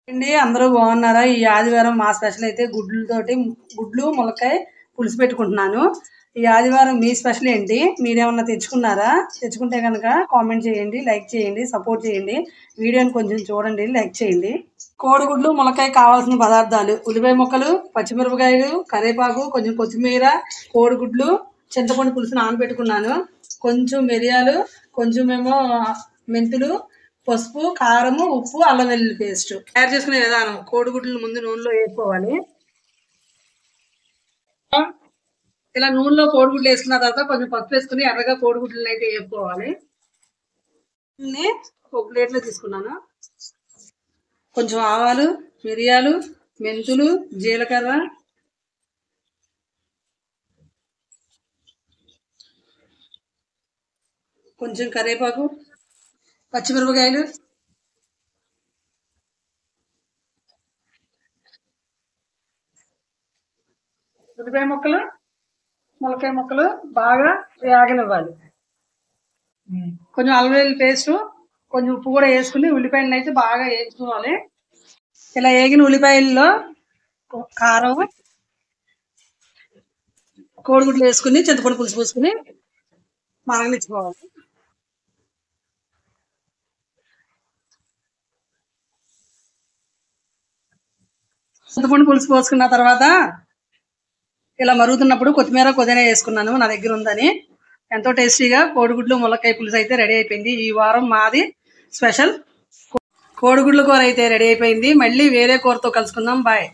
అండి అందరూ బాగున్నారా? ఈ ఆదివారం మా స్పెషల్ అయితే గుడ్లు ములక్కాయ పులుసు పెట్టుకుంటున్నాను. ఈ ఆదివారం మీ స్పెషల్ ఏంటి? మీరేమన్నా తెచ్చుకున్నారా? తెచ్చుకుంటే కనుక కామెంట్ చేయండి, లైక్ చేయండి, సపోర్ట్ చేయండి. వీడియోని కొంచెం చూడండి, లైక్ చేయండి. కోడిగుడ్లు ములక్కాయ కావాల్సిన పదార్థాలు: ఉల్లిపాయ ముక్కలు, పచ్చిమిరపకాయలు, కరివేపాకు, కొంచెం కొత్తిమీర, కోడిగుడ్లు, చింతపండు పులుసు నానబెట్టుకున్నాను, కొంచెం మిరియాలు, కొంచెం మెంతులు, పసుపు, కారము, ఉప్పు, అల్లం వెల్లుల్లి పేస్ట్. తయారు చేసుకునే విధానం: కోడిగుడ్లు ముందు నూనెలో వేసుకోవాలి. ఇలా నూనెలో కోడిగుడ్లు వేసుకున్న తర్వాత కొంచెం పసుపు వేసుకుని ఎర్రగా కోడిగుడ్లను అయితే వేసుకోవాలి. ఒక ప్లేట్లో తీసుకున్నాను. కొంచెం ఆవాలు, మిరియాలు, మెంతులు, జీలకర్ర, కొంచెం కరివేపాకు, పచ్చిమిరపకాయలు, ఉల్లిపాయ ముక్కలు, ములక్కాయ ముక్కలు బాగా వేగనివ్వాలి. కొంచెం అల్లం వెల్లుల్లి పేస్ట్, కొంచెం ఉప్పు కూడా వేసుకుని ఉల్లిపాయలను అయితే బాగా వేసుకోవాలి. ఇలా వేగిన ఉల్లిపాయల్లో కారం, కోడిగుడ్లు వేసుకుని చింతపండు పులుసు పోసుకుని మరగనిచ్చుకోవాలి. చింతపండు పులుసు పోసుకున్న తర్వాత ఇలా మరుగుతున్నప్పుడు కొత్తిమీర పుదీనా వేసుకున్నాను, నా దగ్గర ఉందని. ఎంతో టేస్టీగా కోడిగుడ్లు ములక్కాయ పులుసు అయితే రెడీ అయిపోయింది. ఈ వారం మాది స్పెషల్ కోడిగుడ్ల కూర అయితే రెడీ అయిపోయింది. మళ్ళీ వేరే కూరతో కలుసుకుందాం. బాయ్.